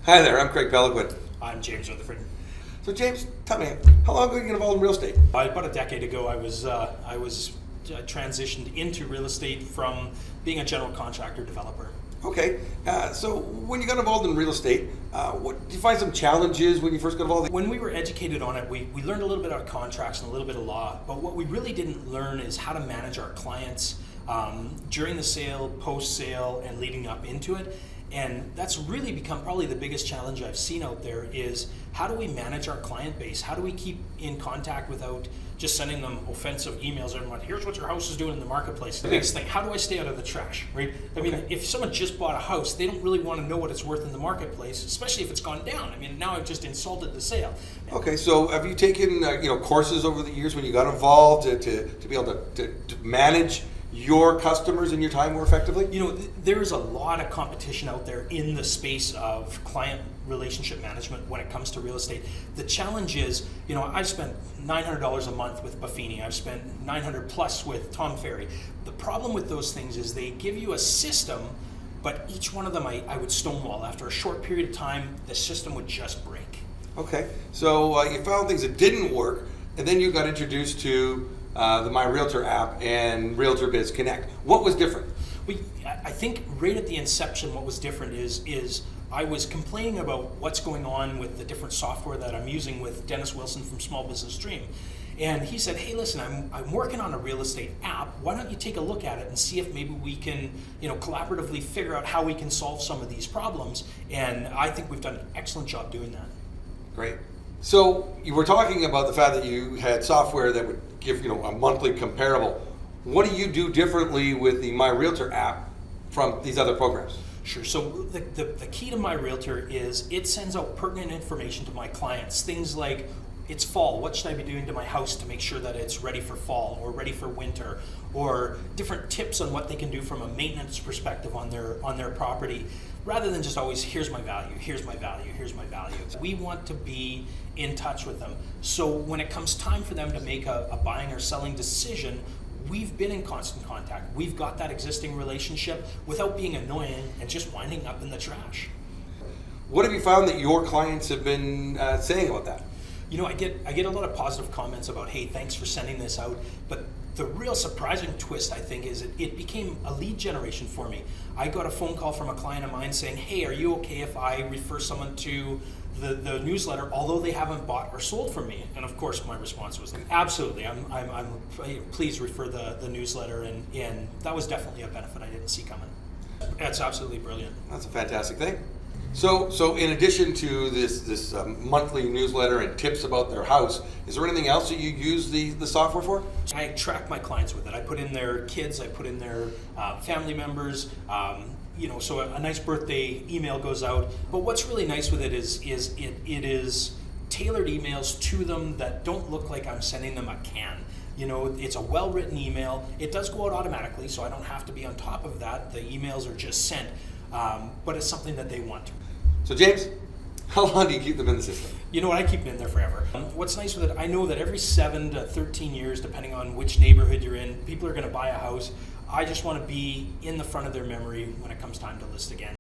Hi there, I'm Craig Peloquin. I'm James Rutherford. So James, tell me, how long ago did you get involved in real estate? About a decade ago, I was transitioned into real estate from being a general contractor developer. Okay, so when you got involved in real estate, what did you find some challenges when you first got involved? When we were educated on it, we learned a little bit about contracts and a little bit of law, but what we really didn't learn is how to manage our clients during the sale, post-sale, and leading up into it. And that's really become probably the biggest challenge I've seen out there is how do we manage our client base? How do we keep in contact without just sending them offensive emails? Everyone, here's what your house is doing in the marketplace. The biggest thing, how do I stay out of the trash, right? I mean, if someone just bought a house, they don't really want to know what it's worth in the marketplace, especially if it's gone down. I mean, now I've just insulted the sale. Okay, so have you taken courses over the years when you got involved to be able to manage your customers in your time more effectively? There is a lot of competition out there in the space of client relationship management when it comes to real estate. The challenge is, I've spent $900 a month with Buffini. I've spent $900 plus with Tom Ferry. The problem with those things is they give you a system, but each one of them I would stonewall. After a short period of time, the system would just break. Okay, so you found things that didn't work, and then you got introduced to the My Realtor app and RealtyBizConnect. What was different? I think right at the inception, what was different is I was complaining about what's going on with the different software that I'm using with Dennis Wilson from Small Business Dream. And he said, hey, listen, I'm working on a real estate app. Why don't you take a look at it and see if maybe we can, collaboratively figure out how we can solve some of these problems. And I think we've done an excellent job doing that. Great. So you were talking about the fact that you had software that would give a monthly comparable. What do you do differently with the My Realtor app from these other programs? Sure. So the key to My Realtor is it sends out pertinent information to my clients. Things like, it's fall, what should I be doing to my house to make sure that it's ready for fall or ready for winter, or different tips on what they can do from a maintenance perspective on their property, rather than just always, here's my value, here's my value, here's my value. We want to be in touch with them. So when it comes time for them to make a buying or selling decision, we've been in constant contact. We've got that existing relationship without being annoying and just winding up in the trash. What have you found that your clients have been saying about that? I get a lot of positive comments about, hey, thanks for sending this out. But the real surprising twist, I think, is it became a lead generation for me. I got a phone call from a client of mine saying, hey, are you okay if I refer someone to the newsletter, although they haven't bought or sold from me? And of course, my response was, absolutely, I'm please refer the newsletter, and that was definitely a benefit I didn't see coming. That's absolutely brilliant. That's a fantastic thing. So in addition to this monthly newsletter and tips about their house, is there anything else that you use the software for? I track my clients with it. I put in their kids, I put in their family members, so a nice birthday email goes out. But what's really nice with it is it is tailored emails to them that don't look like I'm sending them a can. It's a well-written email. It does go out automatically, so I don't have to be on top of that. The emails are just sent, but it's something that they want. So James, how long do you keep them in the system? You know what, I keep them in there forever. What's nice with it, I know that every 7 to 13 years, depending on which neighborhood you're in, people are going to buy a house. I just want to be in the front of their memory when it comes time to list again.